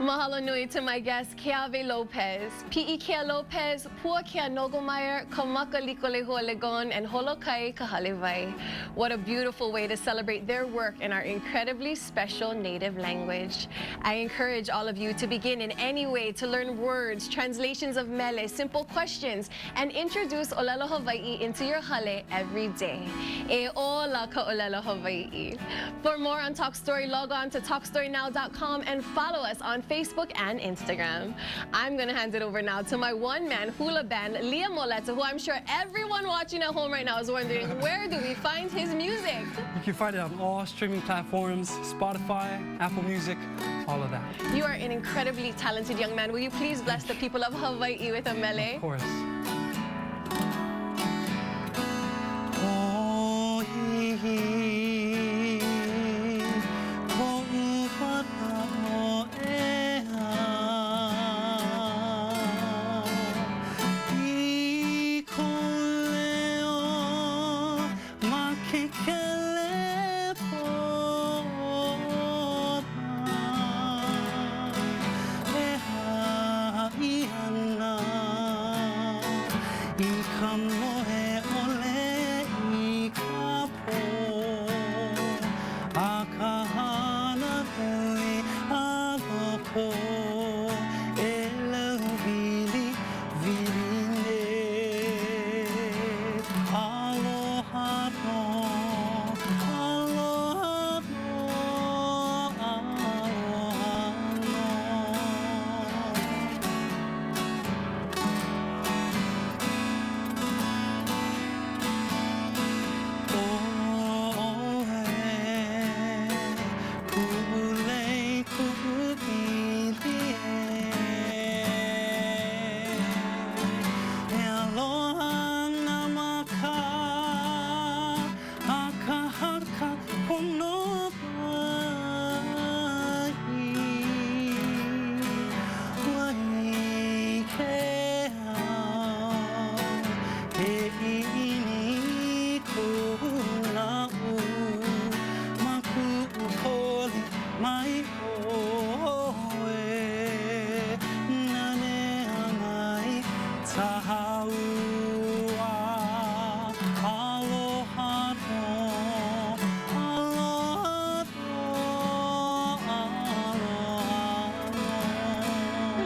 Mahalo nui to my guest, Keave Lopez. Pi'i Kea Lopez, Pua Kea Nogomeyer, Kamaka Likole Hualegon, and Holokai Kahalevai. What a beautiful way to celebrate their work in our incredibly special native language. I encourage all of you to begin in any way to learn words, translations of mele, simple questions, and introduce Olelo Hawaii into your hale every day. E ola ka Olelo Hawaii. For more on Talk Story, log on to talkstorynow.com and follow us on Facebook and Instagram. I'm going to hand it over now to my one-man hula band, Lia Moleta, who I'm sure everyone watching at home right now is wondering, where do we find his music? You can find it on all streaming platforms, Spotify, Apple Music, all of that. You are an incredibly talented young man. Will you please bless the people of Hawaii with a mele? Of course.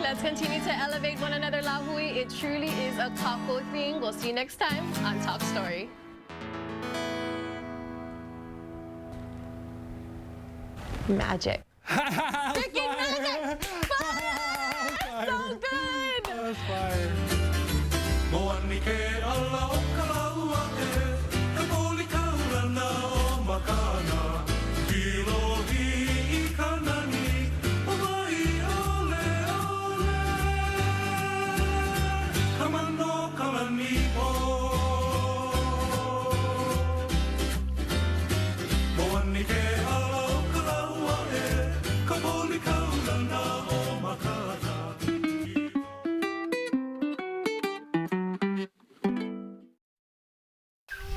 Let's continue to elevate one another, Lahui. It truly is a kako thing. We'll see you next time on Talk Story. Magic. Freaking magic! Fire! So good! That's fire.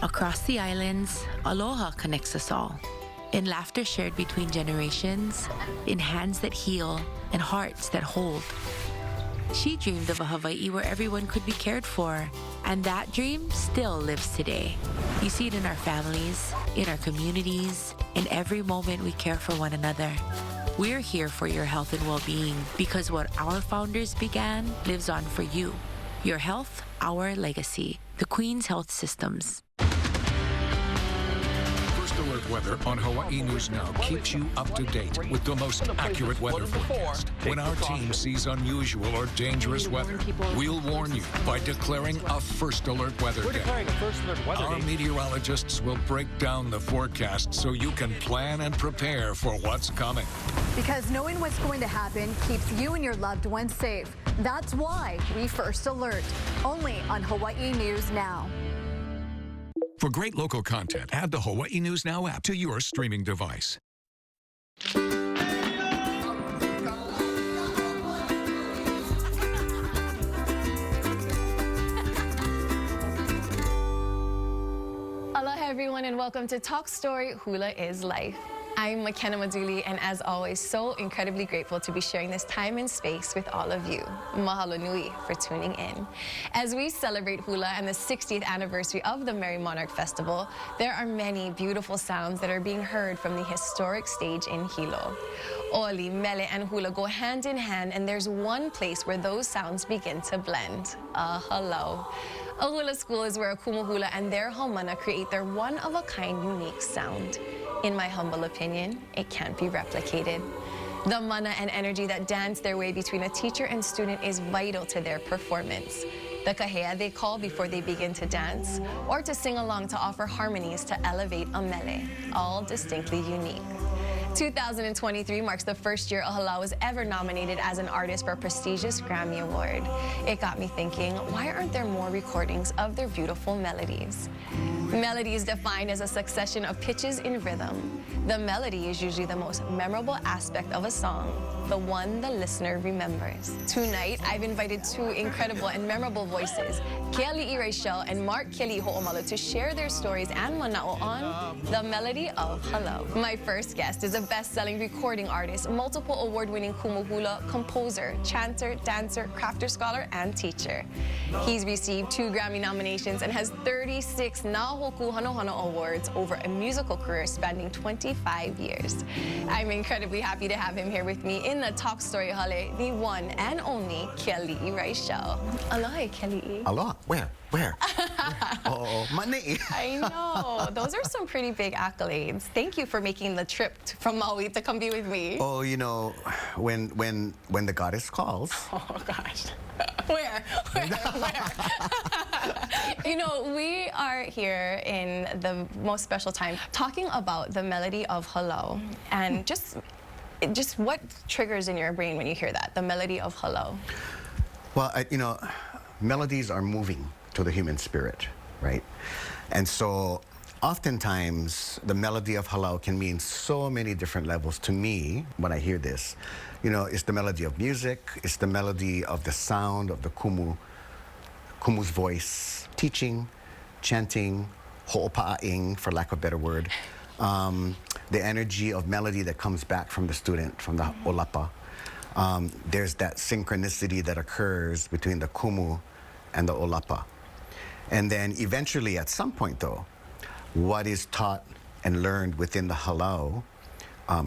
Across the islands, aloha connects us all. In laughter shared between generations, in hands that heal, and hearts that hold. She dreamed of a Hawaii where everyone could be cared for, and that dream still lives today. You see it in our families, in our communities, in every moment we care for one another. We're here for your health and well-being because what our founders began lives on for you. Your health, our legacy. The Queen's Health Systems. Alert weather on Hawaii News Now keeps you up to date with the most accurate weather forecast. When our team sees unusual or dangerous weather, we'll warn you by declaring a first alert weather day. Our meteorologists will break down the forecast so you can plan and prepare for what's coming. Because knowing what's going to happen keeps you and your loved ones safe. That's why we first alert. Only on Hawaii News Now. For great local content, add the Hawaii News Now app to your streaming device. Aloha everyone and welcome to Talk Story, Hula is Life. I'm McKenna Maduli, and as always, so incredibly grateful to be sharing this time and space with all of you. Mahalo nui for tuning in. As we celebrate Hula and the 60th anniversary of the Merrie Monarch Festival, there are many beautiful sounds that are being heard from the historic stage in Hilo. Oli, Mele, and Hula go hand in hand, and there's one place where those sounds begin to blend. Hello. A Hula school is where a Kumu Hula and their haumana create their one-of-a-kind unique sound. In my humble opinion, it can't be replicated. The mana and energy that dance their way between a teacher and student is vital to their performance. The kahea they call before they begin to dance, or to sing along to offer harmonies to elevate a mele, all distinctly unique. 2023 marks the first year a Hula was ever nominated as an artist for a prestigious Grammy Award. It got me thinking, why aren't there more recordings of their beautiful melodies? Melody is defined as a succession of pitches in rhythm. The melody is usually the most memorable aspect of a song, the one the listener remembers. Tonight, I've invited two incredible and memorable voices, Keali'i Rachel and Mark Kelly Ho'omalu, to share their stories and mana'o on The Melody of Hello. My first guest is a best-selling recording artist, multiple award-winning Kumu Hula composer, chanter, dancer, crafter scholar, and teacher. He's received 2 Grammy nominations and has 36 Nahoku Hanohano awards over a musical career spanning 25 years. I'm incredibly happy to have him here with me in the Talk Story Hale, the one and only Keali'i Rachel. Aloha, Keali'i. Aloha? Where? Oh, mani. I know. Those are some pretty big accolades. Thank you for making the trip from Maui to come be with me. Oh, you know, when the goddess calls. Oh, gosh. Where? You know, we are here in the most special time talking about the melody of hello, and just what triggers in your brain when you hear that, the melody of hello? Well, you know, melodies are moving to the human spirit, right? And so oftentimes the melody of halal can mean so many different levels to me when I hear this. You know, it's the melody of music, it's the melody of the sound of the kumu's voice, teaching, chanting, ho'opa'aing, for lack of a better word. The energy of melody that comes back from the student, from the olapa. There's that synchronicity that occurs between the kumu and the olapa. And then eventually, at some point though, what is taught and learned within the halau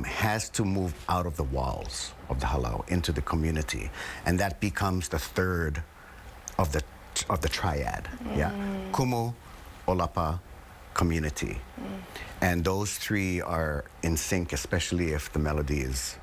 has to move out of the walls of the halau into the community. And that becomes the third of the triad. Yeah, kumu, olapa, community. And those 3 are in sync, especially if the melody is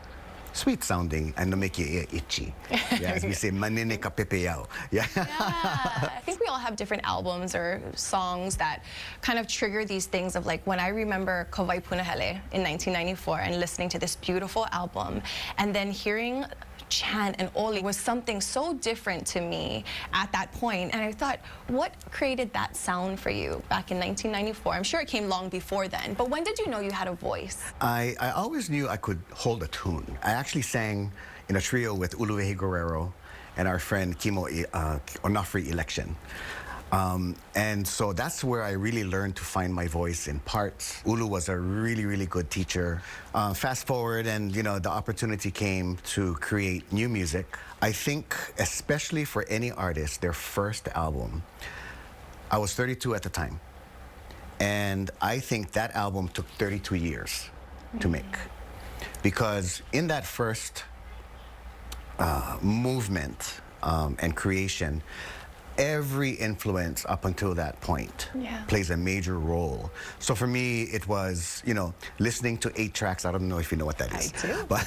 sweet sounding and to make you itchy. Yeah, as we say, manine ka pepeyao. Yeah. I think we all have different albums or songs that kind of trigger these things of, like, when I remember Kawai Punahele in 1994 and listening to this beautiful album, and then hearing chant and oli was something so different to me at that point. And I thought, what created that sound for you back in 1994? I'm sure it came long before then, but when did you know you had a voice? I always knew I could hold a tune. I actually sang in a trio with Uluwehi Guerrero and our friend Kimo Onofre Election. And so that's where I really learned to find my voice in parts. Ulu was a really, really good teacher. Fast forward, and you know, the opportunity came to create new music. I think, especially for any artist, their first album, I was 32 at the time. And I think that album took 32 years to make. Because in that first movement and creation, every influence up until that point plays a major role. So for me, it was, you know, listening to 8 tracks. I don't know if you know what that is. I do. But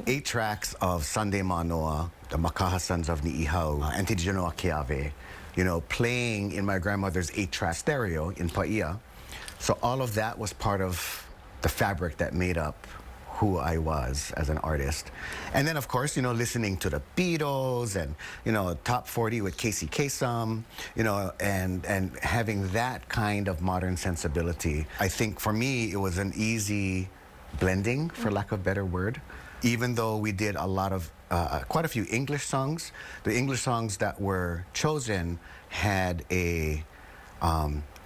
8 tracks of Sunday Manoa, the Makaha Sons of Ni'ihau, Antijanoa Keave, you know, playing in my grandmother's 8-track stereo in Paia. So all of that was part of the fabric that made up who I was as an artist. And then, of course, you know, listening to the Beatles and, you know, Top 40 with Casey Kasem, you know, and having that kind of modern sensibility. I think for me, it was an easy blending, for lack of a better word. Even though we did a lot of, quite a few English songs, the English songs that were chosen had a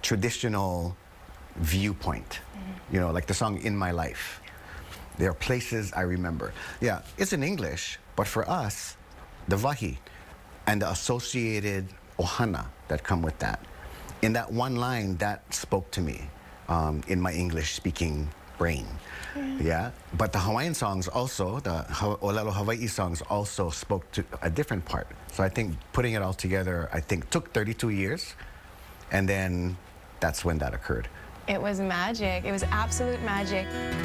traditional viewpoint, you know, like the song In My Life. There are places I remember. Yeah, it's in English, but for us, the wahi and the associated ohana that come with that. In that one line, that spoke to me in my English-speaking brain. Yeah, but the Hawaiian songs also, the Olelo Hawaii songs also spoke to a different part. So I think putting it all together, I think took 32 years, and then that's when that occurred. It was magic. It was absolute magic. It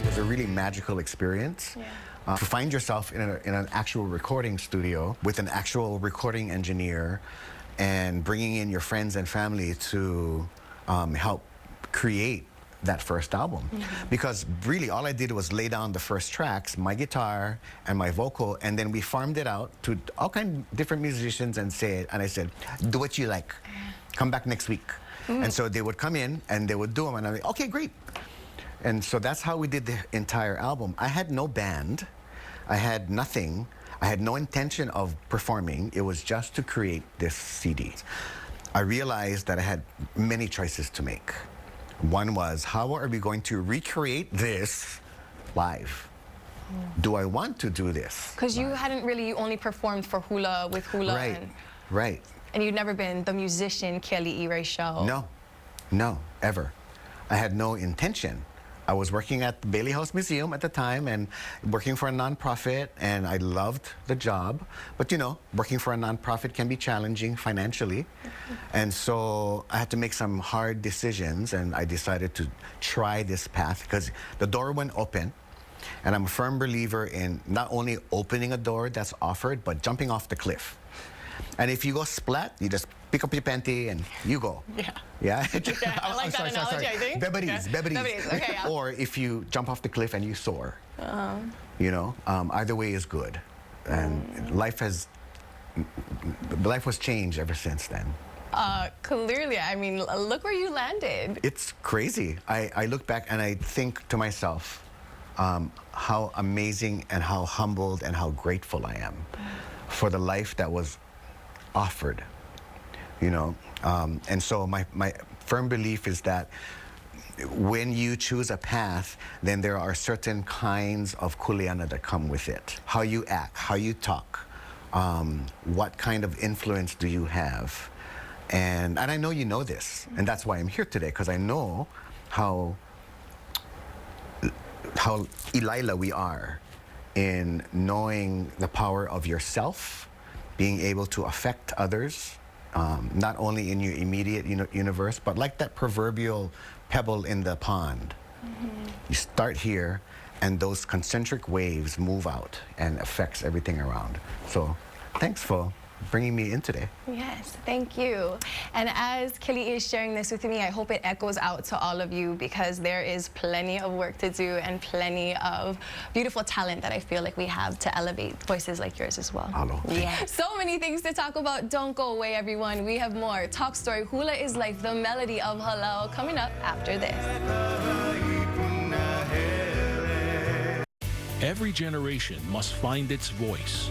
was a really magical experience. Yeah. To find yourself in an actual recording studio with an actual recording engineer and bringing in your friends and family to help create that first album. Because really all I did was lay down the first tracks, my guitar and my vocal, and then we farmed it out to all kinds of different musicians and I said, do what you like. Come back next week. And so they would come in and they would do them and I'm like, okay, great. And so that's how we did the entire album. I had no band. I had nothing. I had no intention of performing. It was just to create this CD. I realized that I had many choices to make. One was, how are we going to recreate this live? Do I want to do this? Because you you only performed for Hula with Hula. Right, right. And you'd never been the musician Keali'i Show. No, no, ever. I had no intention. I was working at the Bailey House Museum at the time and working for a nonprofit, and I loved the job. But you know, working for a nonprofit can be challenging financially. And so I had to make some hard decisions, and I decided to try this path because the door went open. And I'm a firm believer in not only opening a door that's offered, but jumping off the cliff. And if you go splat, you just pick up your panty and you go. Yeah. Yeah? Yeah, I like that analogy, I think. Bebedes, Okay. bebedes. Bebedes, okay, yeah. Or if you jump off the cliff and you soar. You know, either way is good. And life was changed ever since then. Clearly, I mean, look where you landed. It's crazy. I look back and I think to myself, how amazing and how humbled and how grateful I am for the life that was offered, you know. And so my firm belief is that when you choose a path, then there are certain kinds of kuleana that come with it. How you act, how you talk, what kind of influence do you have? And I know you know this, and that's why I'm here today, because I know how Elila we are in knowing the power of yourself, being able to affect others, not only in your immediate universe, but like that proverbial pebble in the pond. You start here, and those concentric waves move out and affects everything around. So thanks for bringing me in today. Yes, thank you. And as Keali'i is sharing this with me, I hope it echoes out to all of you, because there is plenty of work to do and plenty of beautiful talent that I feel like we have to elevate voices like yours as well. Hello. Yeah. So many things to talk about. Don't go away, everyone. We have more. Talk Story, Hula is Life, the melody of Halal, coming up after this. Every generation must find its voice.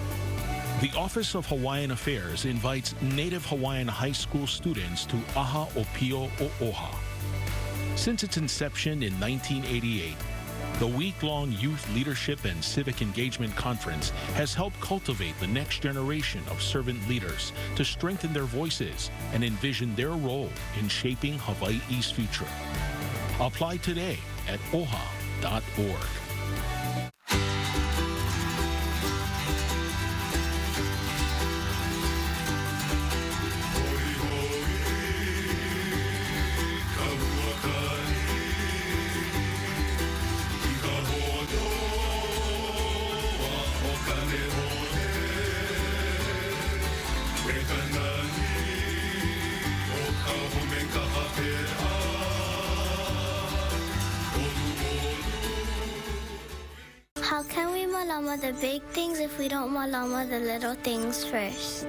The Office of Hawaiian Affairs invites Native Hawaiian high school students to Aha o Pio o Oha. Since its inception in 1988, the week-long Youth Leadership and Civic Engagement Conference has helped cultivate the next generation of servant leaders to strengthen their voices and envision their role in shaping Hawaii's future. Apply today at oha.org. How can we malama the big things if we don't malama the little things first?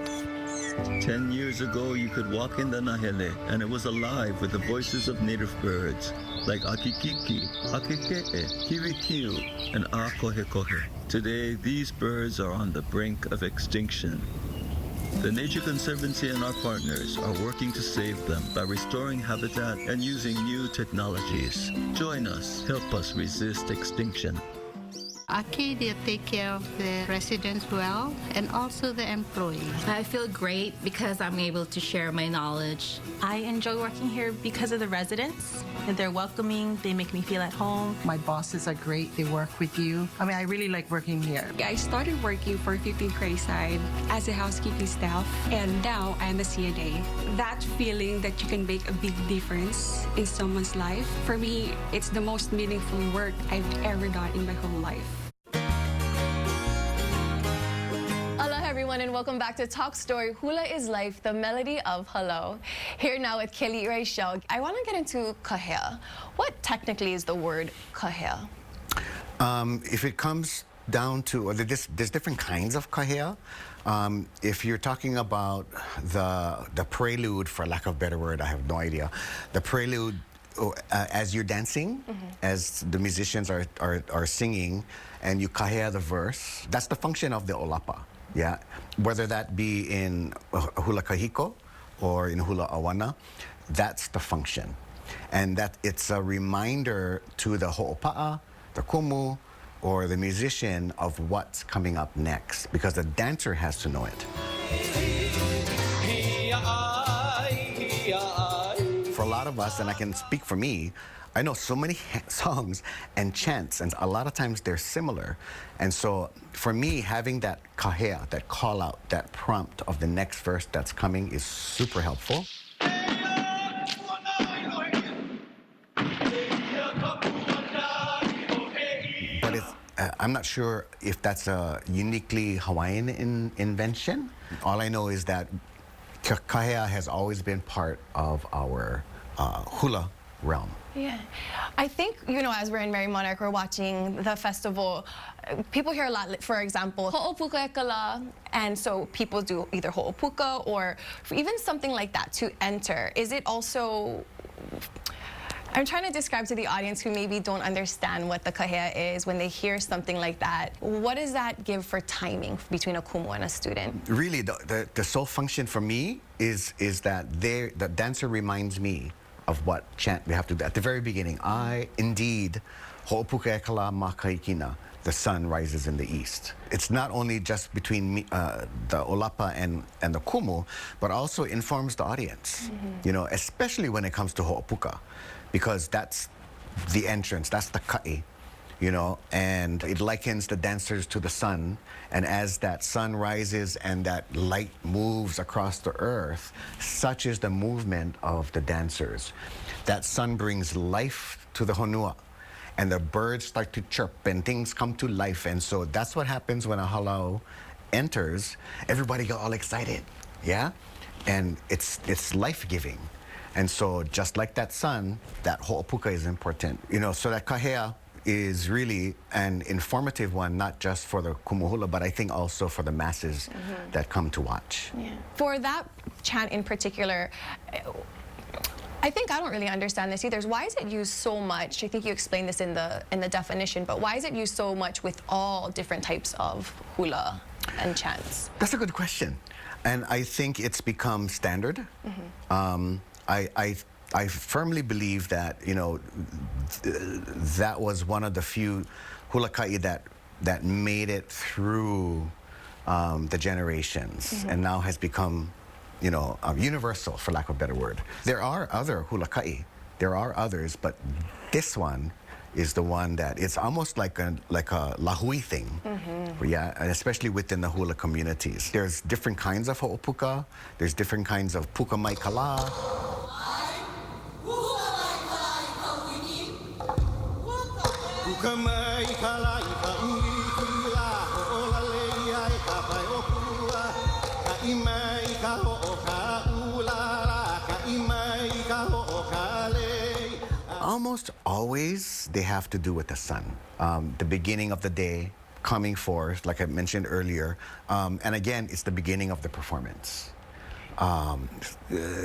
10 years ago, you could walk in the Nahele and it was alive with the voices of native birds like Akikiki, Akike'e, Kirikiu, and Akohekohe. Today, these birds are on the brink of extinction. The Nature Conservancy and our partners are working to save them by restoring habitat and using new technologies. Join us, help us resist extinction. Aki, they take care of the residents well and also the employees. I feel great because I'm able to share my knowledge. I enjoy working here because of the residents. And they're welcoming, they make me feel at home. My bosses are great, they work with you. I mean, I really like working here. I started working for 15th Crayside as a housekeeping staff, and now I'm a CNA. That feeling that you can make a big difference in someone's life, for me, it's the most meaningful work I've ever done in my whole life. Aloha everyone and welcome back to Talk Story Hula is Life, the melody of hello. Here now with Kelly Rachel. I want to get into kahea. What technically is the word kahea? If it comes down to, there's different kinds of kahea. If you're talking about the prelude, for lack of a better word, I have no idea. The prelude, as you're dancing, as the musicians are singing, and you kahea the verse, that's the function of the olapa. Yeah, whether that be in hula kahiko or in hula awana, that's the function. And that it's a reminder to the ho'opa'a, the kumu, or the musician of what's coming up next, because the dancer has to know it. For a lot of us, and I can speak for me, I know so many songs and chants, and a lot of times they're similar. And so for me, having that kahea, that call out, that prompt of the next verse that's coming is super helpful. But I'm not sure if that's a uniquely Hawaiian invention. All I know is that kahea has always been part of our hula realm. Yeah. I think, you know, as we're in Merrie Monarch, we're watching the festival, people hear a lot, for example, ho'opuka ekala, and so people do either ho'opuka or even something like that to enter. Is it also, I'm trying to describe to the audience who maybe don't understand what the kahea is when they hear something like that. What does that give for timing between a kumu and a student? Really, the sole function for me is that the dancer reminds me of what chant we have to do. At the very beginning, indeed, ho'opuka ekala makaikina, the sun rises in the east. It's not only just between the olapa and the kumu, but also informs the audience, you know, especially when it comes to ho'opuka, because that's the entrance, that's the ka'i, you know, and it likens the dancers to the sun. And as that sun rises and that light moves across the earth, such is the movement of the dancers. That sun brings life to the honua, and the birds start to chirp and things come to life. And so that's what happens when a halau enters. Everybody get all excited, yeah? And it's life-giving. And so just like that sun, that ho'opuka is important. You know, so that kahea is really an informative one, not just for the kumuhula, but I think also for the masses that come to watch. Yeah. For that chant in particular, I think I don't really understand this either. Why is it used so much? I think you explained this in the definition, but why is it used so much with all different types of hula and chants? That's a good question. And I think it's become standard. I firmly believe that, you know, that was one of the few hula ka'i that made it through the generations and now has become, you know, universal, for lack of a better word. There are other hula ka'i. There are others, but this one is the one that it's almost like a lahui thing. Yeah, and especially within the hula communities. There's different kinds of ho'opuka. There's different kinds of puka mai kala. Almost always they have to do with the sun. The beginning of the day, coming forth, like I mentioned earlier. And again, it's the beginning of the performance.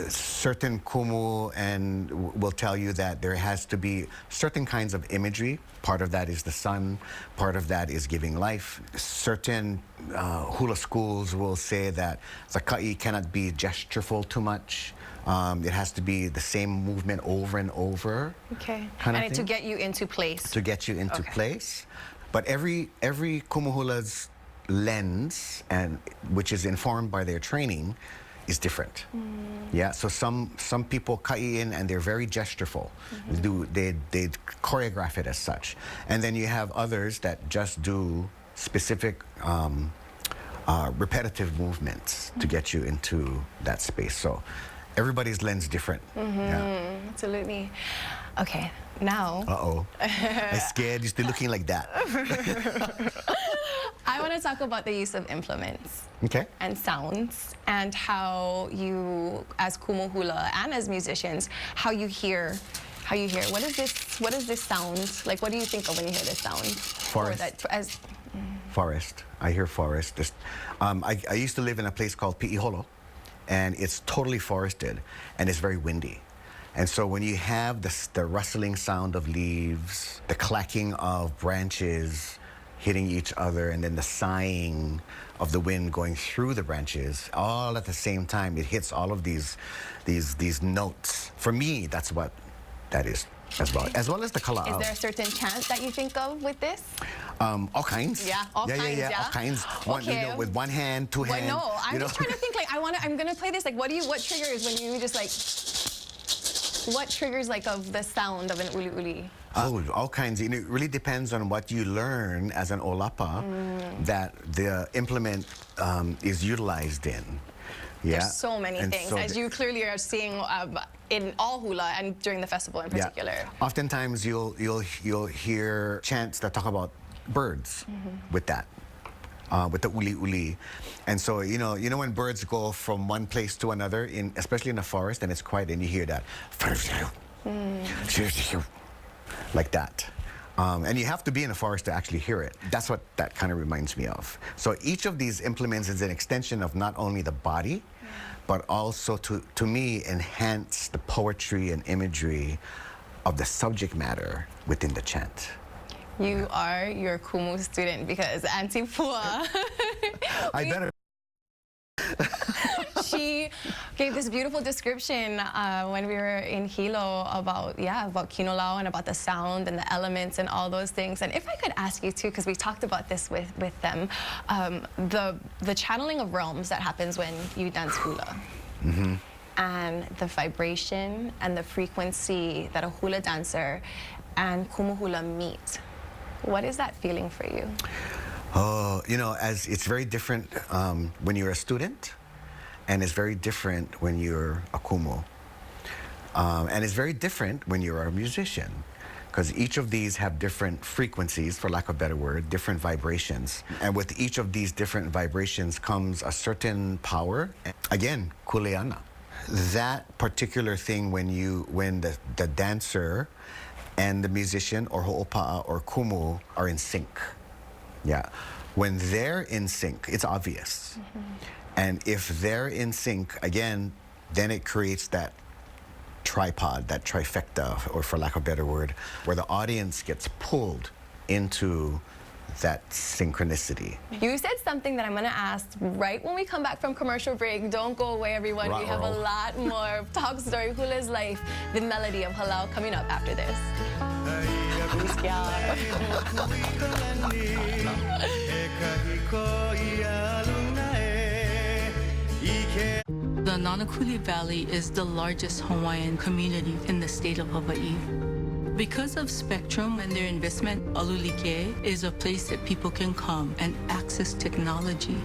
certain kumu and will tell you that there has to be certain kinds of imagery. Part of that is the sun, part of that is giving life. Certain hula schools will say that the ka'i cannot be gestureful too much. It has to be the same movement over and over. Okay. Kind of And to get you into place. To get you into place. But every kumu hula's lens, and which is informed by their training, is different. Yeah, so some people ka'i in and they're very gestureful. They choreograph it as such. And then you have others that just do specific repetitive movements to get you into that space. So everybody's lens different. Yeah. Absolutely. Okay, now. Uh-oh. I'm scared you're still looking like that. I want to talk about the use of implements. Okay. And sounds, and how you, as kumu hula and as musicians, how you hear. What is this sound? Like, what do you think of when you hear this sound? Forest. Forest. I hear forest. I used to live in a place called Pi'iholo, and it's totally forested, and it's very windy. And so when you have the rustling sound of leaves, the clacking of branches hitting each other, and then the sighing of the wind going through the branches, all at the same time, it hits all of these notes. For me, that's what that is as well as the kala'au. Is there a certain chant that you think of with this? All kinds. Yeah, all kinds. Yeah, all kinds. Okay. With one hand, two hands. No, I'm just trying to think. Like, I'm gonna play this. Like, what triggers when you just like? What triggers like of the sound of an uli uli? Oh, all kinds. It really depends on what you learn as an olapa that the implement is utilized in. Yeah. There's so many things, as you clearly are seeing in all hula and during the festival in particular. Yeah. Oftentimes you'll hear chants that talk about birds with that. With the uli uli. And so, you know when birds go from one place to another, especially in the forest, and it's quiet, and you hear that. Like that. And you have to be in the forest to actually hear it. That's what that kind of reminds me of. So each of these implements is an extension of not only the body, but also to me enhance the poetry and imagery of the subject matter within the chant. You are your kumu student because Auntie Pua. I better. She gave this beautiful description when we were in Hilo about Kinolao and about the sound and the elements and all those things. And if I could ask you too, because we talked about this with them, the channeling of realms that happens when you dance hula. And the vibration and the frequency that a hula dancer and kumu hula meet. What is that feeling for you? Oh, as it's very different when you're a student, and it's very different when you're a kumu. And it's very different when you're a musician, because each of these have different frequencies, for lack of a better word, different vibrations. And with each of these different vibrations comes a certain power. Again, kuleana. That particular thing when the dancer and the musician or ho'opa'a or kumu are in sync. Yeah. When they're in sync, it's obvious. And if they're in sync, again, then it creates that tripod, that trifecta, or for lack of a better word, where the audience gets pulled into that synchronicity. You said something that I'm going to ask right when we come back from commercial break. Don't go away, everyone. We have a lot more Talk Story Hula's Life, the melody of Halau, coming up after this. The Nanakuli Valley is the largest Hawaiian community in the state of Hawaii. Because of Spectrum and their investment, Alulike is a place that people can come and access technology.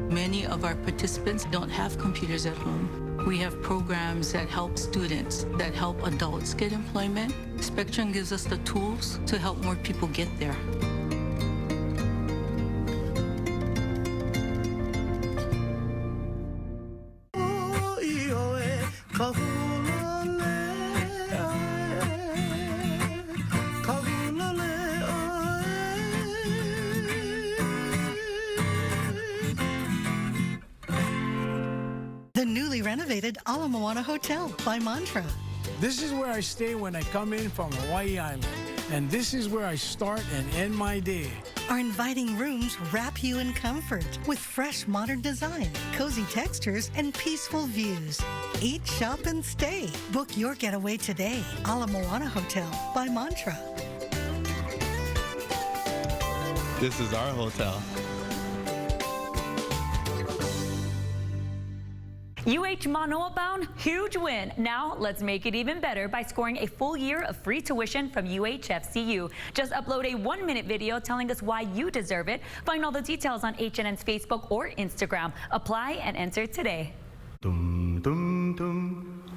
Many of our participants don't have computers at home. We have programs that help students, that help adults get employment. Spectrum gives us the tools to help more people get there. The newly renovated Ala Moana Hotel by Mantra. This is where I stay when I come in from Hawaii Island. And this is where I start and end my day. Our inviting rooms wrap you in comfort with fresh modern design, cozy textures, and peaceful views. Eat, shop, and stay. Book your getaway today. Ala Moana Hotel by Mantra. This is our hotel. UH Manoa bound, huge win. Now let's make it even better by scoring a full year of free tuition from UHFCU. Just upload a 1-minute video telling us why you deserve it. Find all the details on HNN's Facebook or Instagram. Apply and enter today.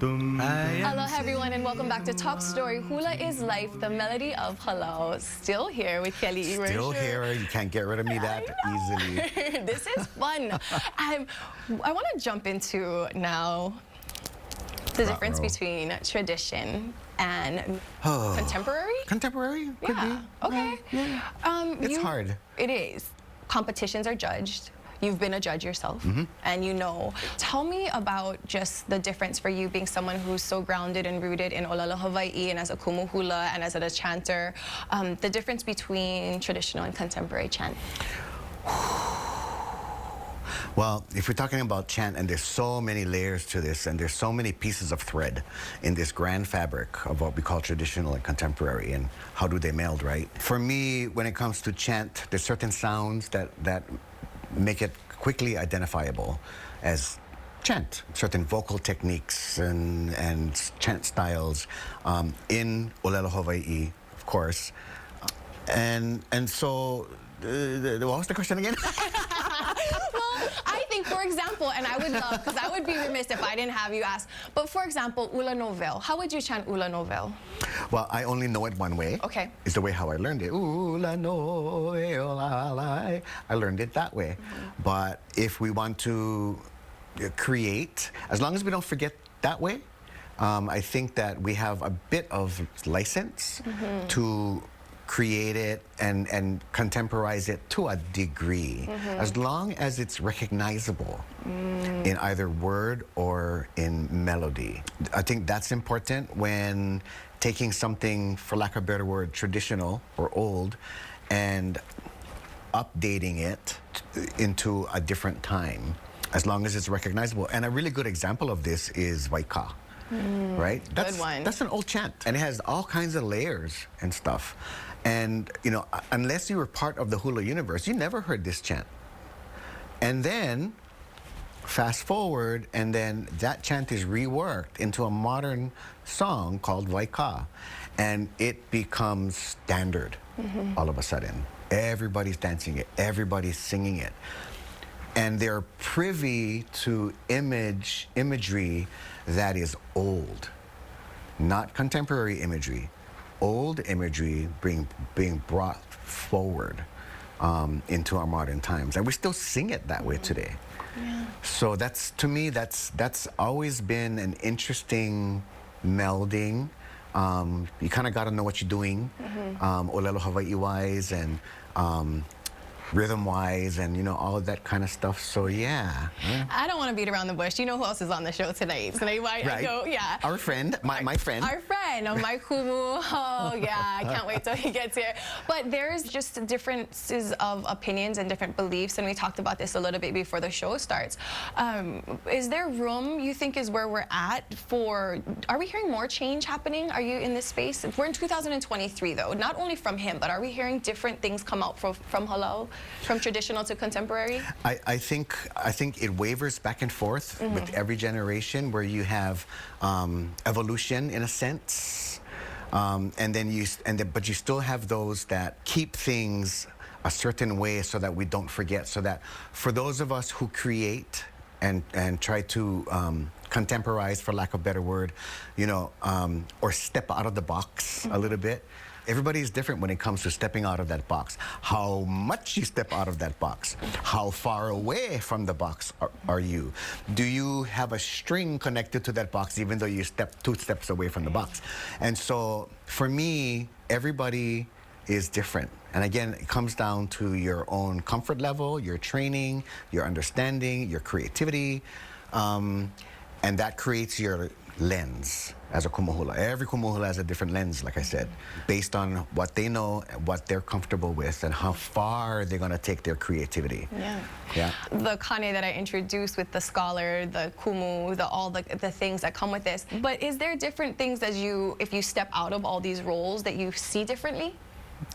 Aloha everyone and welcome back to Top Story. Hula is life, the melody of Halau. Still here with Kelly. Still here. You can't get rid of me that easily. This is fun. I want to jump into now the difference between tradition and contemporary. Contemporary? Could be. Okay. Yeah. It's hard. It is. Competitions are judged. You've been a judge yourself, and you know. Tell me about just the difference for you being someone who's so grounded and rooted in Olelo Hawaii and as a kumu hula and as a chanter, the difference between traditional and contemporary chant. Well, if we're talking about chant, and there's so many layers to this, and there's so many pieces of thread in this grand fabric of what we call traditional and contemporary, and how do they meld, right? For me, when it comes to chant, there's certain sounds that make it quickly identifiable as chant. Certain vocal techniques and chant styles in Olelo Hawaii, of course. And so, what was the question again? Well, I think, for example, and I would love, because I would be remiss if I didn't have you ask, but for example, Ula Novel. How would you chant Ula Novel? Well, I only know it one way. Okay. It's the way how I learned it. Ula Novel. I learned it that way. But if we want to create, as long as we don't forget that way, I think that we have a bit of license to create it and contemporize it to a degree, as long as it's recognizable in either word or in melody. I think that's important when taking something, for lack of a better word, traditional or old, and updating it into a different time, as long as it's recognizable. And a really good example of this is Waika. Right? Good one. That's an old chant, and it has all kinds of layers and stuff. And, you know, unless you were part of the hula universe, you never heard this chant. And then, fast forward, and then that chant is reworked into a modern song called Waika. And it becomes standard all of a sudden. Everybody's dancing it, everybody's singing it. And they're privy to imagery that is old, not contemporary imagery. Old imagery being brought forward into our modern times, and we still sing it that way today. Yeah. So that's, to me, that's always been an interesting melding. You kind of got to know what you're doing, Olelo Hawaii wise and rhythm wise, and you know, all of that kind of stuff. So yeah. I don't want to beat around the bush. You know who else is on the show tonight? So right. I go, yeah. Our friend, my friend. Our friend, my kumu. Oh yeah, I can't wait till he gets here. But there's just differences of opinions and different beliefs, and we talked about this a little bit before the show starts. Is there room, you think, is where we're at for, are we hearing more change happening? Are you in this space? We're in 2023 though, not only from him, but are we hearing different things come out from Halau? From traditional to contemporary? I think it wavers back and forth with every generation, where you have evolution in a sense, but you still have those that keep things a certain way so that we don't forget. So that for those of us who create and try to contemporize, for lack of a better word, you know, or step out of the box a little bit. Everybody is different when it comes to stepping out of that box. How much you step out of that box? How far away from the box are you? Do you have a string connected to that box even though you step 2 steps away from the box? And so for me, everybody is different. And again, it comes down to your own comfort level, your training, your understanding, your creativity. And that creates your lens as a kumuhula. Every kumuhula has a different lens, like I said, based on what they know, what they're comfortable with, and how far they're going to take their creativity. Yeah. The kane that I introduced with the scholar, the kumu, all the things that come with this. But is there different things as if you step out of all these roles that you see differently?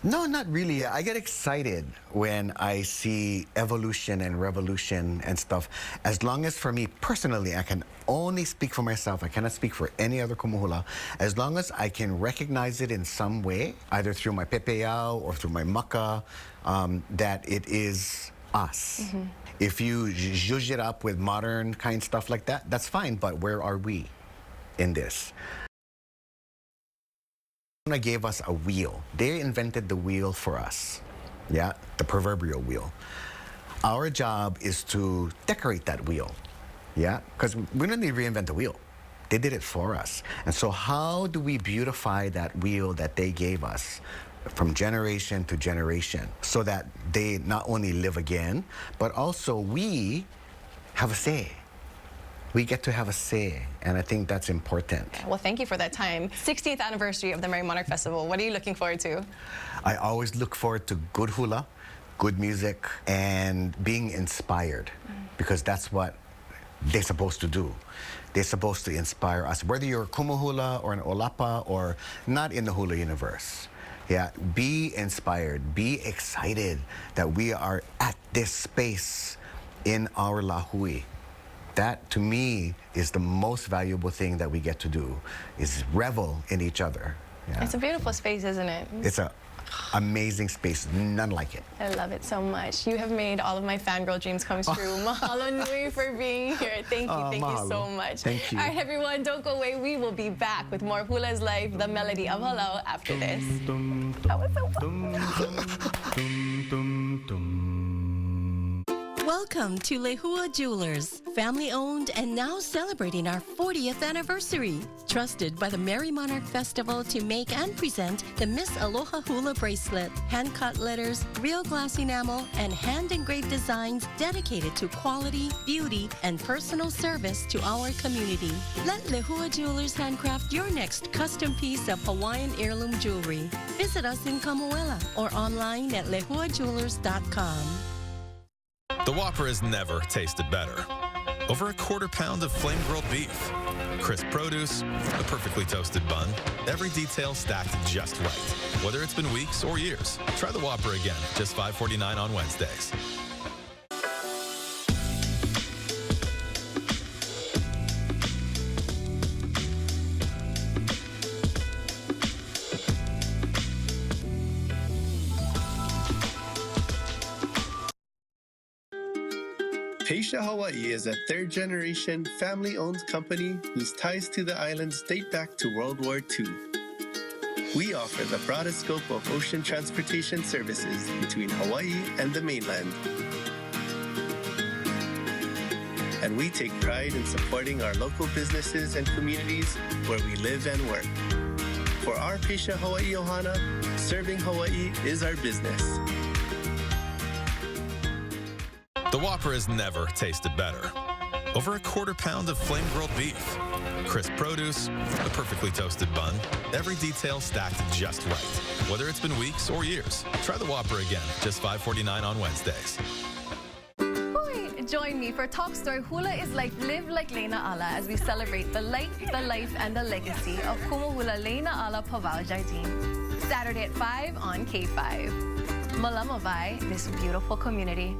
No, not really. I get excited when I see evolution and revolution and stuff. As long as for me personally, I can only speak for myself. I cannot speak for any other kumuhula. As long as I can recognize it in some way, either through my pepeao or through my maka, that it is us. If you zhuzh it up with modern kind stuff like that, that's fine, but where are we in this? They gave us a wheel. They invented the wheel for us, the proverbial wheel. Our job is to decorate that wheel, because we don't need to reinvent the wheel. They did it for us. And so how do we beautify that wheel that they gave us from generation to generation so that they not only live again, but also we have a say. We get to have a say, and I think that's important. Well, thank you for that time. 60th anniversary of the Merrie Monarch Festival. What are you looking forward to? I always look forward to good hula, good music, and being inspired, because that's what they're supposed to do. They're supposed to inspire us, whether you're a kumuhula or an olapa or not in the hula universe. Be inspired, be excited that we are at this space in our lahui. That, to me, is the most valuable thing that we get to do, is revel in each other. It's a beautiful space, isn't it? It's an amazing space, none like it. I love it so much. You have made all of my fangirl dreams come true. Mahalo nui for being here. Thank you so much. Thank you. All right, everyone, don't go away. We will be back with more Hula's Life, the melody of hello, after this. That was so fun. Welcome to Lehua Jewelers, family-owned and now celebrating our 40th anniversary. Trusted by the Merrie Monarch Festival to make and present the Miss Aloha Hula bracelet, hand-cut letters, real glass enamel, and hand-engraved designs dedicated to quality, beauty, and personal service to our community. Let Lehua Jewelers handcraft your next custom piece of Hawaiian heirloom jewelry. Visit us in Kamuela or online at lehuajewelers.com. The Whopper has never tasted better. Over a quarter pound of flame-grilled beef, crisp produce, the perfectly toasted bun, every detail stacked just right. Whether it's been weeks or years, try the Whopper again, just $5.49 on Wednesdays. Peisha Hawaii is a third-generation, family-owned company whose ties to the islands date back to World War II. We offer the broadest scope of ocean transportation services between Hawaii and the mainland. And we take pride in supporting our local businesses and communities where we live and work. For our Peisha Hawaii Ohana, serving Hawaii is our business. The Whopper has never tasted better. Over a quarter pound of flame-grilled beef, crisp produce, the perfectly toasted bun, every detail stacked just right. Whether it's been weeks or years, try the Whopper again, just $5.49 on Wednesdays. Join me for Talk Story Hula is like Live Like Leina Ala as we celebrate the life, and the legacy of Kumuhula Leina Ala Pavao Jardine. Saturday at 5 on K5. Malama by this beautiful community.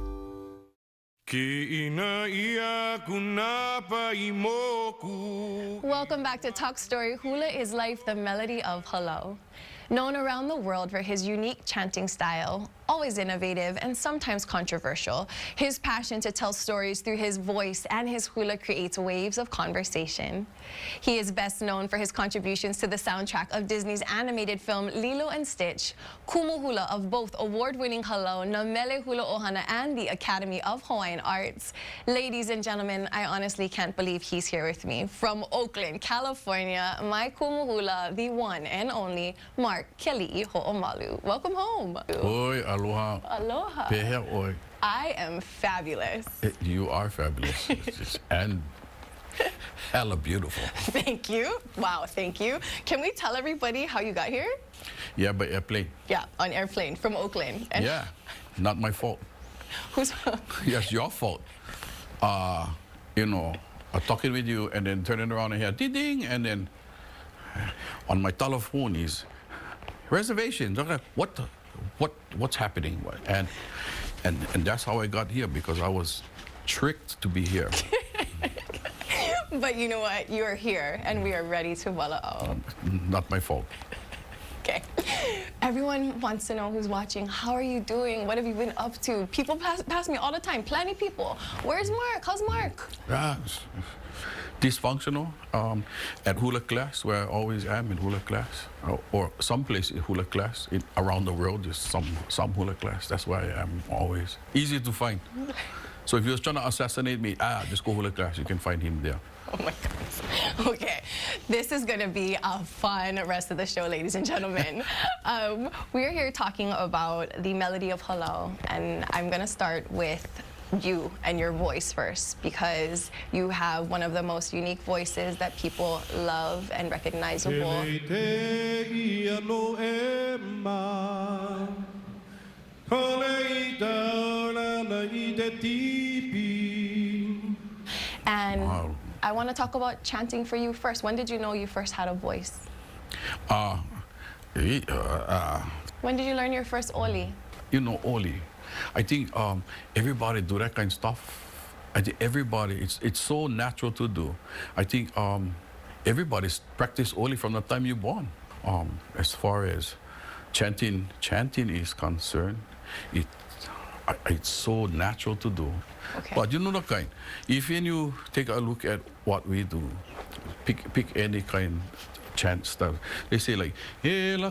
Welcome back to Talk Story. Hula is Life, the melody of hello. Known around the world for his unique chanting style, always innovative and sometimes controversial, his passion to tell stories through his voice and his hula creates waves of conversation. He is best known for his contributions to the soundtrack of Disney's animated film Lilo and Stitch, Kumuhula of both award-winning hello, Na Mele Hula Ohana, and the Academy of Hawaiian Arts. Ladies and gentlemen, I honestly can't believe he's here with me. From Oakland, California, my Kumuhula, the one and only Mark Keli'i Ho'omalu. Welcome home. Oi, aloha. Aloha. Pehe oi. I am fabulous. You are fabulous. And hella beautiful. Thank you. Wow, thank you. Can we tell everybody how you got here? Yeah, by airplane. Yeah, on airplane from Oakland. And yeah, not my fault. Whose? Yes, your fault. You know, talking with you and then turning around and hear ding, and then on my telephone is reservations. Okay, what's happening? And that's how I got here, because I was tricked to be here. But you know what? You are here, and we are ready to wala'au. Not my fault. Okay. Everyone wants to know who's watching. How are you doing? What have you been up to? People pass me all the time. Plenty people. Where's Mark? How's Mark? Dysfunctional. At Hula class, where I always am in Hula class, or someplace in Hula class. Around the world, there's some Hula class. That's why I'm always easy to find. So if you're trying to assassinate me, just go Hula class. You can find him there. Oh my goodness. Okay, this is going to be a fun rest of the show, ladies and gentlemen. We're here talking about the melody of Hula, and I'm going to start with you and your voice first, because you have one of the most unique voices that people love and recognizable. And wow. I want to talk about chanting for you first. When did you know you first had a voice? When did you learn your first Oli? You know, Oli. I think everybody do that kind of stuff. I think everybody, it's so natural to do. I think everybody's practice Oli from the time you're born. As far as chanting is concerned, it's so natural to do. Okay. But you know the kind, if you take a look at what we do, pick any kind chant stuff. They say like, and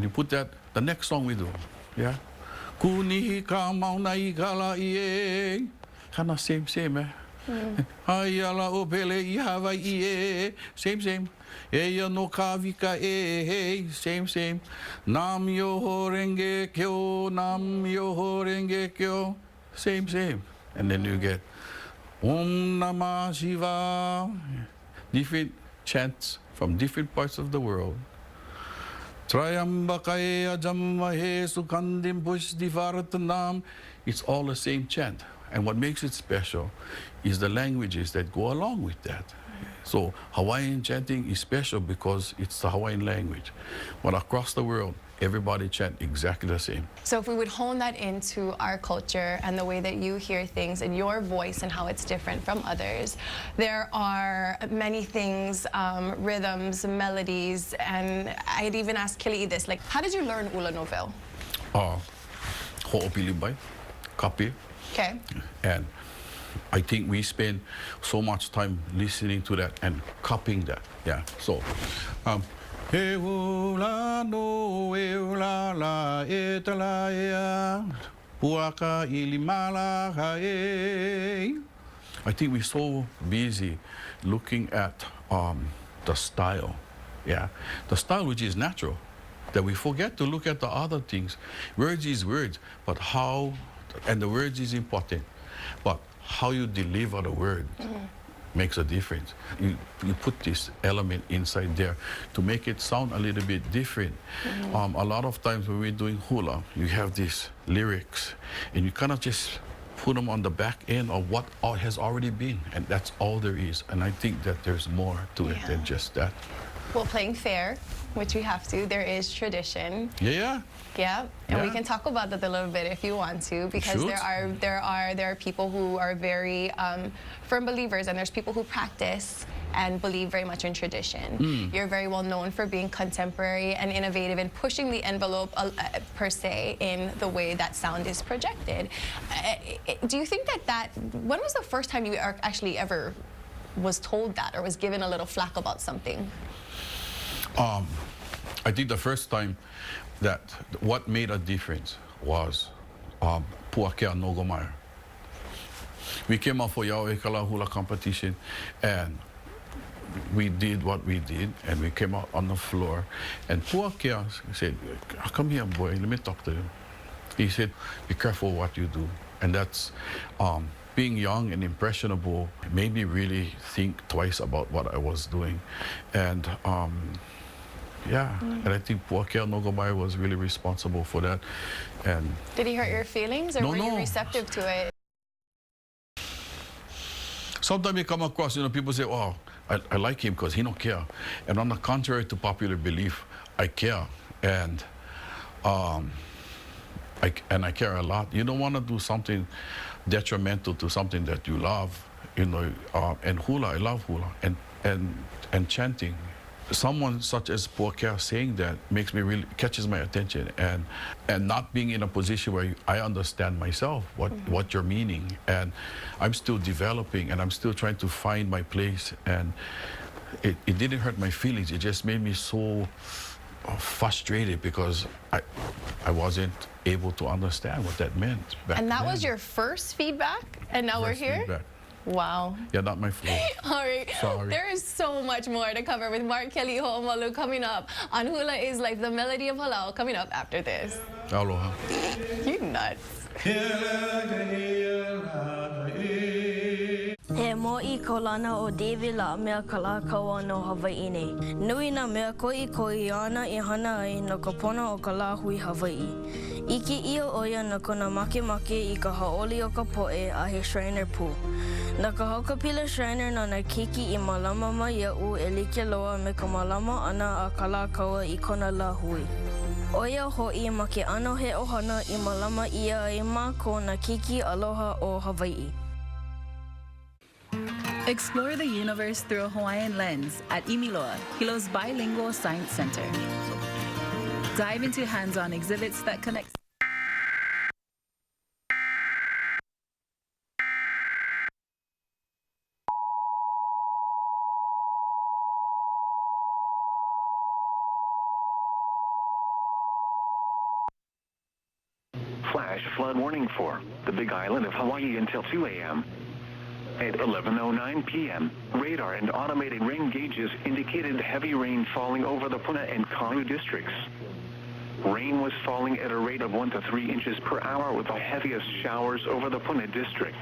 you put that, the next song we do, yeah? Kuni ka maunai kala ie, kind of same, eh? Hayala opele I Hawaii ie, same. Eya no kavika same. Nam yoho renge kyo, same. And then you get Om Namah Shiva, different chants from different parts of the world. Trayambakaye ajammahe sukandim pushdivaratnam. It's all the same chant. And what makes it special is the languages that go along with that. So Hawaiian chanting is special because it's the Hawaiian language. But across the world, everybody chant exactly the same. So if we would hone that into our culture and the way that you hear things and your voice and how it's different from others, there are many things, rhythms, melodies, and I'd even ask Kili'i this, like, how did you learn Ula Novel? Ho'opilibai, kapi. Okay. And I think we spend so much time listening to that and copying that. Yeah. So, he ula no e ula la e tala ea puaka ilimala hae. I think we're so busy looking at the style. Yeah. The style which is natural, that we forget to look at the other things. Words is words, but how, and the words is important, but how you deliver the word makes a difference. You put this element inside there to make it sound a little bit different. A lot of times when we're doing hula, you have these lyrics, and you kind of just put them on the back end of what has already been, and that's all there is. And I think that there's more to it than just that. Well, playing fair, which we have to, there is tradition. Yeah. And we can talk about that a little bit if you want to, because there are people who are very firm believers, and there's people who practice and believe very much in tradition. You're very well known for being contemporary and innovative and pushing the envelope per se in the way that sound is projected. Do you think that when was the first time you actually ever was told that or was given a little flack about something? I think the first time that what made a difference was Puakea Nogomaya. We came out for Yauekala Hula competition, and we did what we did, and we came out on the floor, and Puakea said, "Come here, boy, let me talk to you." He said, "Be careful what you do." And that's being young and impressionable made me really think twice about what I was doing. And yeah, and I think Puakea Nogomai was really responsible for that. And did he hurt your feelings, or No, were you no. receptive to it? Sometimes you come across, people say, oh, I like him because he don't care. And on the contrary to popular belief, I care. And I care a lot. You don't want to do something detrimental to something that you love, and hula, I love hula, and chanting. Someone such as Puakea saying that makes me really, catches my attention, and not being in a position where I understand myself what you're meaning, and I'm still developing, and I'm still trying to find my place, and it didn't hurt my feelings. It just made me so frustrated because I wasn't able to understand what that meant back And that then. was your first feedback, and now we're First here? feedback. Wow. Yeah, not my fault. All right. Sorry. There is so much more to cover with Mark Kelly Ho'omalu coming up on Hula is Life, the Melody of Halau, coming up after this. Aloha. You nuts. He mo'i kolana o David la mea kalakaua no Hawaii nei. Nui na mea ko'i ana I hana ai no ka pona o ka la hui Hawaii. Iki ia oia na kona makemake I ka haoli o ka po'e a he Shriner pū. Na ka haukapila Shriner na na kiki I malama mai ia'u e like loa me ka malama ana a kalakaua I kona la hui. Oia ho'i ma ke ano he ohana I malama ia ai ma ko na kiki aloha o Hawaii. Explore the universe through a Hawaiian lens at Imiloa, Hilo's bilingual science center. Dive into hands-on exhibits that connect. Flash flood warning for the Big Island of Hawaii until 2 a.m. At 11:09 p.m., radar and automated rain gauges indicated heavy rain falling over the Puna and Kahu districts. Rain was falling at a rate of 1 to 3 inches per hour with the heaviest showers over the Puna district.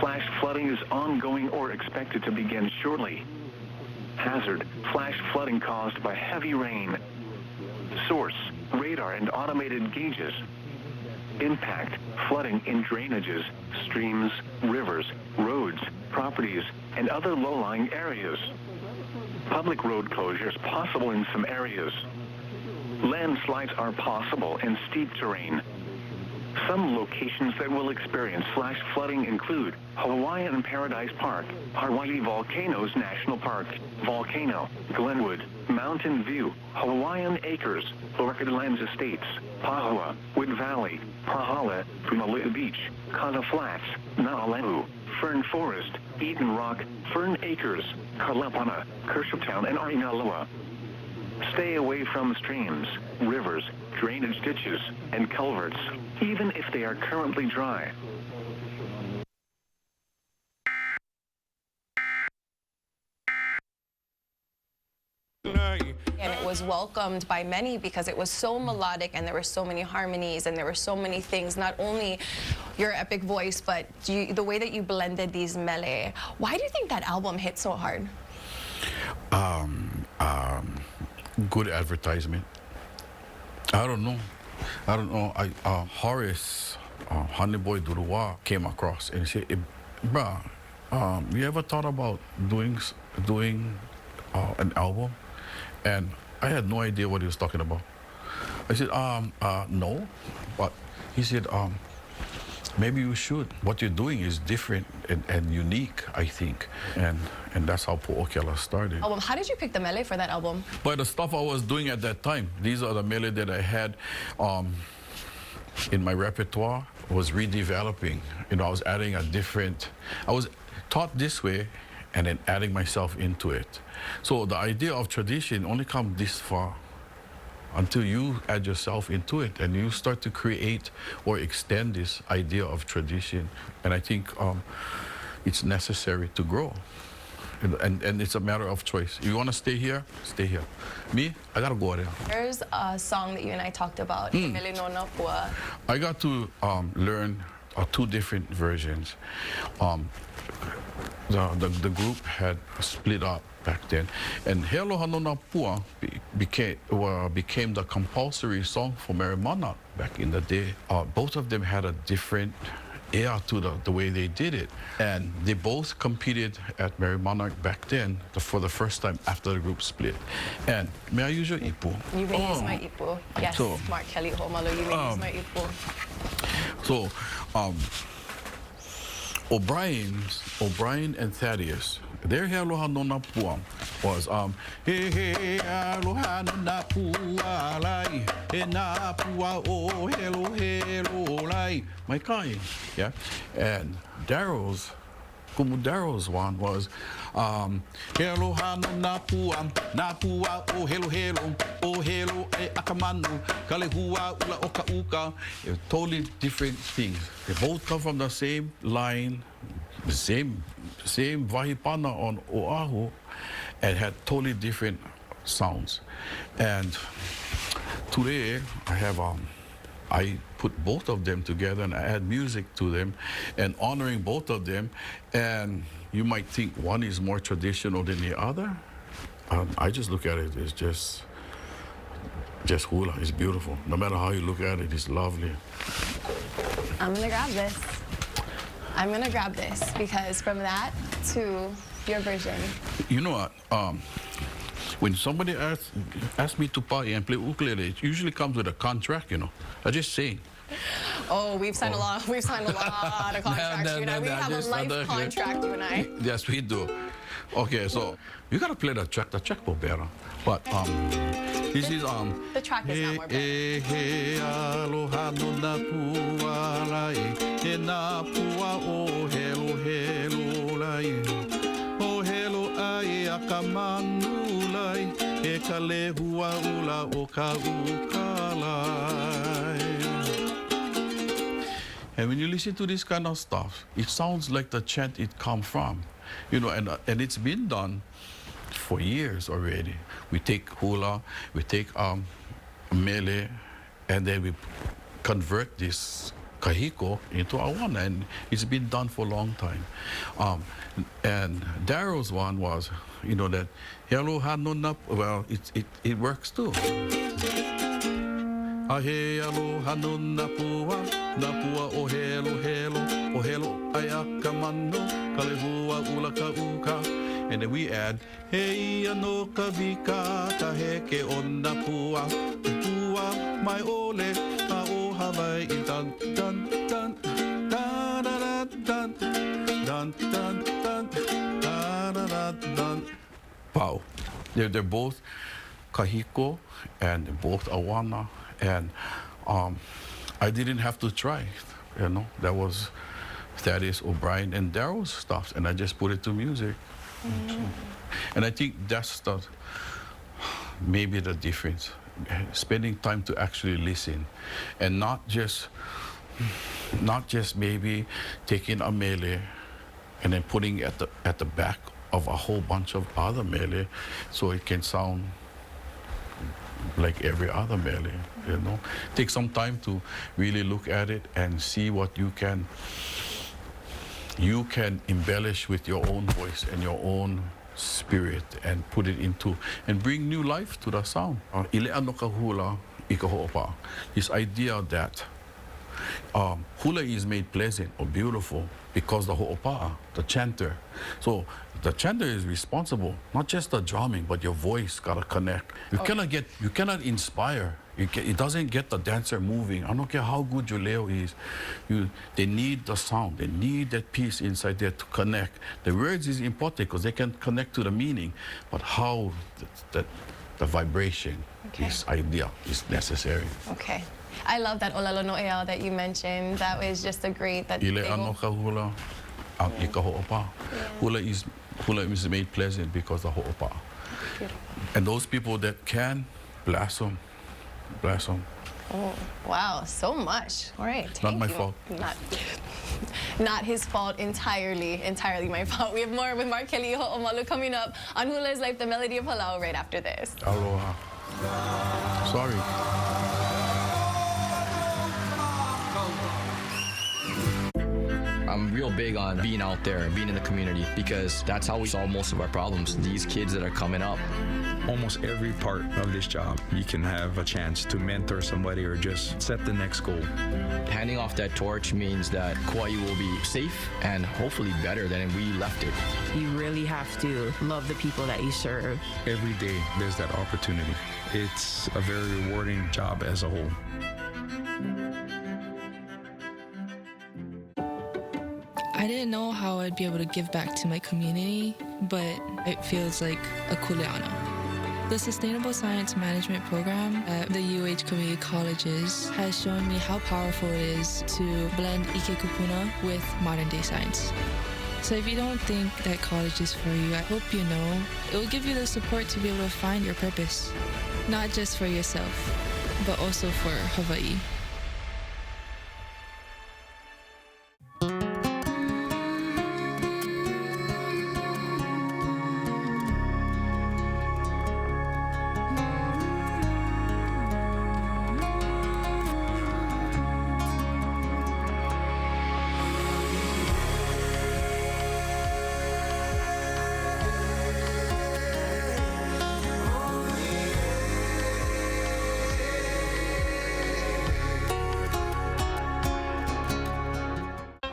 Flash flooding is ongoing or expected to begin shortly. Hazard, flash flooding caused by heavy rain. Source, radar and automated gauges. Impact, flooding in drainages, streams, rivers, roads, properties, and other low-lying areas. Public road closures possible in some areas. Landslides are possible in steep terrain. Some locations that will experience flash flooding include Hawaiian Paradise Park, Hawaii Volcanoes National Park, Volcano, Glenwood, Mountain View, Hawaiian Acres, Orchid Lands Estates, Pahua, Wood Valley, Pahala, Punalua Beach, Kaza Flats, Naalehu, Fern Forest, Eden Rock, Fern Acres, Kalapana, Kershawtown, and Arinaloa. Stay away from streams, rivers, drainage ditches, and culverts, even if they are currently dry. And it was welcomed by many because it was so melodic and there were so many harmonies and there were so many things, not only your epic voice, but the way that you blended these mele. Why do you think that album hit so hard? Good advertisement. I don't know. Horace, Honey Boy Duruwa came across and he said, bruh, you ever thought about doing an album? And I had no idea what he was talking about. I said, no. But he said, maybe you should. What you're doing is different and unique, I think. And that's how Pu'okela started. Album. How did you pick the mele for that album? By the stuff I was doing at that time. These are the mele that I had in my repertoire. I was redeveloping. I was adding I was taught this way and then adding myself into it. So the idea of tradition only comes this far until you add yourself into it and you start to create or extend this idea of tradition. And I think it's necessary to grow. And it's a matter of choice. You want to stay here? Stay here. Me, I got to go there. There's a song that you and I talked about, Mele no Napua. I got to learn two different versions. The group had split up back then, and He Aloha no Nā Pua became the compulsory song for Merrie Monarch back in the day. Both of them had a different air to the way they did it, and they both competed at Merrie Monarch back then for the first time after the group split. And may I use your ipu? You may use my ipu. Yes, so, Mark Kelly Homalo, you may use my ipu. So, O'Brien and Thaddeus, their He Aloha no Nā Pua was He Aloha no Nā Pua lai, He Nā Pua o Helo Helo lai, my kai, yeah. And Daryl's one was He Aloha no Nā Pua o Helo e Akamanu, Kalehua ula oka uka. Totally different things. They both come from the same line, the same vahipana on Oahu, and had totally different sounds. And today I put both of them together and I add music to them and honoring both of them. And you might think one is more traditional than the other. I just look at it as just hula. It's beautiful. No matter how you look at it, it's lovely. I'm gonna grab this. I'm gonna grab this because from that to your version. You know what? When somebody asks me to party and play ukulele, it usually comes with a contract, you know. I just sing. Oh, we've signed a lot of contracts, you and I. We have a life contract, you and I. Yes, we do. Okay, so you gotta play the track better. But this is the track is not more better. He aloha no nā pua lai, he nā pua o helo helo lai, o helo ai a ka manu lai, e ka lehua ula o ka uka lai. And when you listen to this kind of stuff, it sounds like the chant it come from, you know, and it's been done for years already. We take hula, we take mele, and then we convert this kahiko into awana, and it's been done for a long time. And Daryl's one was, you know, that He Aloha no Nā, well, it works too. He aloha no Nā Pua o helo ai a ka mano, ka lehua ula ka uka. And then we add, He ia no ka vika, ka heke o Nā Pua mai ole, a o Hawaii, dun dun dun, da da da dun, dun dun dun, da da da dun. Wow, they're both kahiko and both awana. And I didn't have to try, you know. That was Thaddeus, O'Brien, and Daryl's stuff, and I just put it to music. And I think that's maybe the difference, spending time to actually listen, and not just maybe taking a mele and then putting it at the back of a whole bunch of other mele, so it can sound like every other mele, you know. Take some time to really look at it and see what you can embellish with your own voice and your own spirit and put it into and bring new life to the sound. Ilea no ka hula I ka ho'opa'a. This idea that hula is made pleasant or beautiful because the ho'opa'a, the chanter. So the chanter is responsible, not just the drumming, but your voice gotta connect. You cannot inspire. It doesn't get the dancer moving. I don't care how good your leo is. They need the sound. They need that piece inside there to connect. The words is important because they can connect to the meaning, but how the vibration, this idea is necessary. Okay. I love that olalo no ea that you mentioned. That was just a great. Ile ano ka hula, ang ika ho'opa'a. Hula is made pleasant because of ho'opa'a. And those people that can, bless them. Oh, wow, so much. All right. Not my fault. Not his fault entirely my fault. We have more with Mark Kelly Ho'omalu coming up on Hula's Life, the Melody of Palau right after this. Aloha. Sorry. I'm real big on being out there and being in the community because that's how we solve most of our problems. These kids that are coming up. Almost every part of this job, you can have a chance to mentor somebody or just set the next goal. Handing off that torch means that Kauai will be safe and hopefully better than we left it. You really have to love the people that you serve. Every day, there's that opportunity. It's a very rewarding job as a whole. I didn't know how I'd be able to give back to my community, but it feels like a kuleana. The Sustainable Science Management Program at the UH Community Colleges has shown me how powerful it is to blend Ike Kupuna with modern day science. So if you don't think that college is for you, I hope you know it will give you the support to be able to find your purpose, not just for yourself, but also for Hawaii.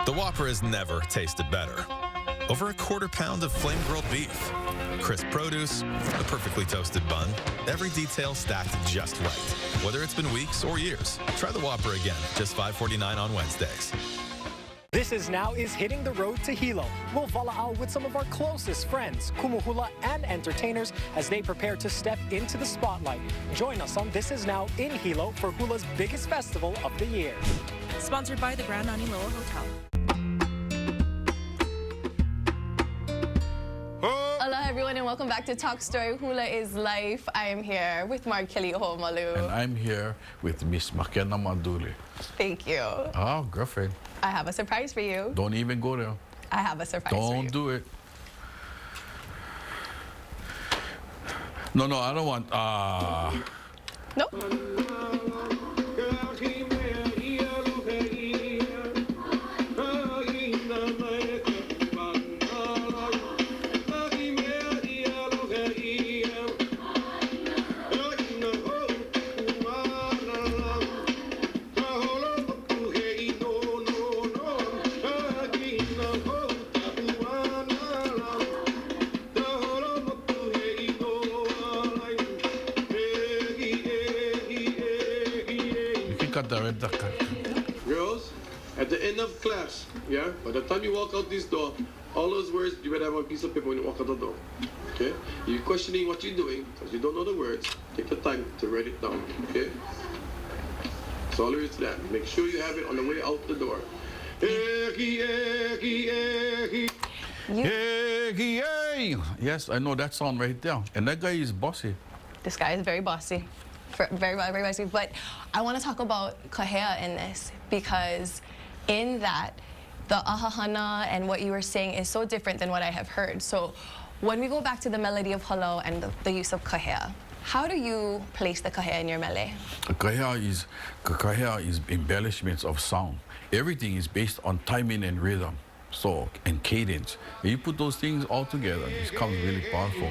The Whopper has never tasted better. Over a quarter-pound of flame-grilled beef, crisp produce, the perfectly toasted bun, every detail stacked just right. Whether it's been weeks or years, try the Whopper again, just $5.49 on Wednesdays. This Is Now is hitting the road to Hilo. We'll follow out with some of our closest friends, Hula and entertainers as they prepare to step into the spotlight. Join us on This Is Now in Hilo for Hula's biggest festival of the year. Sponsored by the Grand Aniloa Hotel. Aloha everyone and welcome back to Talk Story Hula is Life. I am here with Mark Keli'ohomalu. And I'm here with Miss Makena Maduli. Thank you. Oh, girlfriend. I have a surprise for you. Don't even go there. I have a surprise for you. Don't do it. No, I don't want... Nope. Girls, at the end of class, yeah, by the time you walk out this door, all those words, you better have a piece of paper when you walk out the door. Okay? You're questioning what you're doing because you don't know the words. Take the time to write it down. Okay? That's all there is to that. Make sure you have it on the way out the door. Yes, I know that song right there. And that guy is bossy. This guy is very bossy. Very bossy. But I want to talk about kahea in this because in that, the ahahana and what you were saying is so different than what I have heard. So when we go back to the melody of holo and the use of kahea, how do you place the kahea in your mele? Kahea is embellishments of sound. Everything is based on timing and rhythm, so and cadence. When you put those things all together, it becomes really powerful.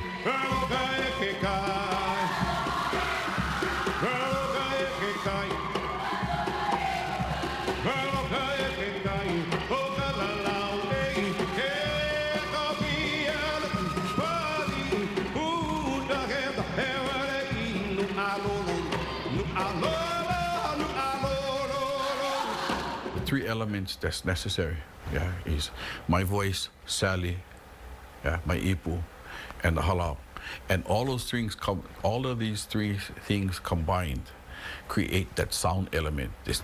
Three elements that's necessary, is my voice, Sally, my ipu, and the halau. And all those things all of these three things combined create that sound element, this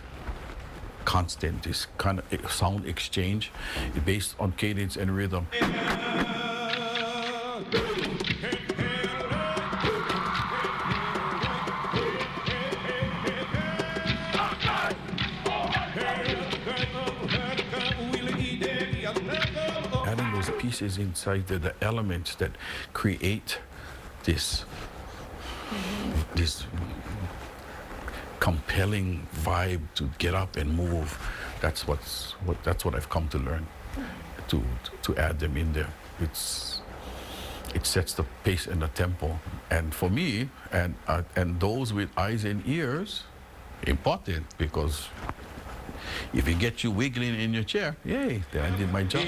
constant, this kind of sound exchange based on cadence and rhythm. Adding those pieces inside the elements that create this compelling vibe to get up and move That's what I've come to learn. To add them in there, it sets the pace and the tempo. And for me, and those with eyes and ears, important, because if it gets you wiggling in your chair, yay, then I did my job.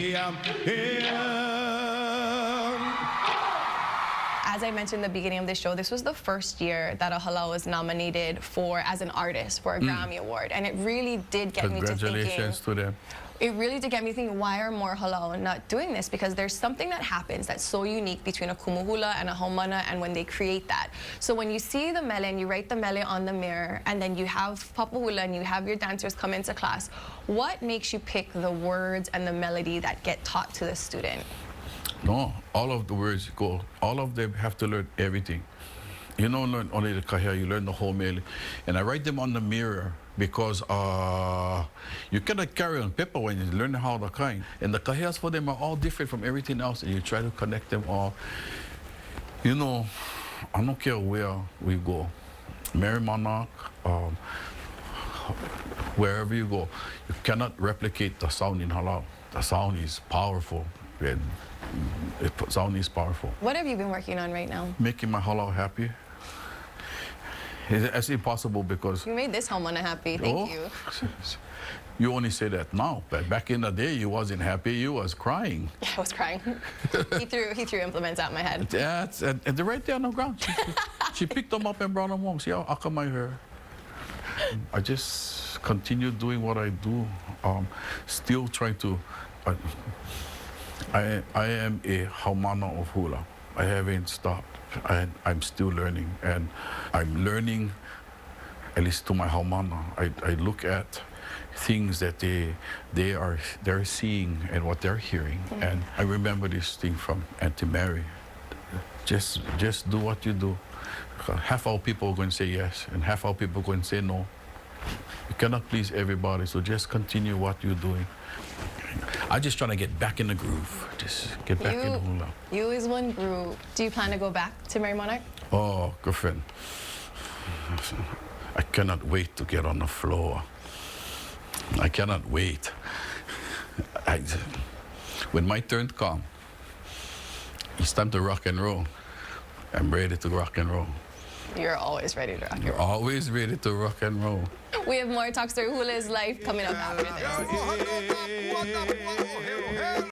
As I mentioned in the beginning of the show, this was the first year that a Hula was nominated as an artist for a Grammy Award. And it really did get me to thinking. Congratulations to them. It really did get me thinking, why are more Hula not doing this? Because there's something that happens that's so unique between a kumuhula and a haumana, and when they create that. So when you see the mele and you write the mele on the mirror, and then you have papahula and you have your dancers come into class, what makes you pick the words and the melody that get taught to the student? No, all of the words go, all of them have to learn everything. You don't learn only the kahea, you learn the whole mele. And I write them on the mirror because you cannot carry on paper when you learn how to kind. And the kaheas for them are all different from everything else, and you try to connect them all. You know, I don't care where we go. Merrie, Monarch, wherever you go, you cannot replicate the sound in halau. The sound is powerful. And the sound is powerful. What have you been working on right now? Making my halau happy. It's impossible because... You made this haumana happy, thank you. You only say that now, but back in the day, you wasn't happy, you was crying. Yeah, I was crying. he threw implements at my head. Yeah, and they're right there on the ground. She picked them up and brought them home. See how akamai her. I just continue doing what I do, still trying to... I am a haumana of hula. I haven't stopped. I'm still learning, and I'm learning, at least to my haumana. I look at things that they're seeing and what they're hearing, and I remember this thing from Auntie Merrie. Just do what you do. Half our people are going to say yes, and half our people are going to say no. You cannot please everybody, so just continue what you're doing. I'm just trying to get back in the groove. Just get back in the hula. You is one groove. Do you plan to go back to Merrie Monarch? Oh, girlfriend. I cannot wait to get on the floor. I cannot wait. When my turn comes, it's time to rock and roll. I'm ready to rock and roll. You're always ready to rock and roll. You're always ready to rock and roll. We have more Talk Story Hula's life coming up after this.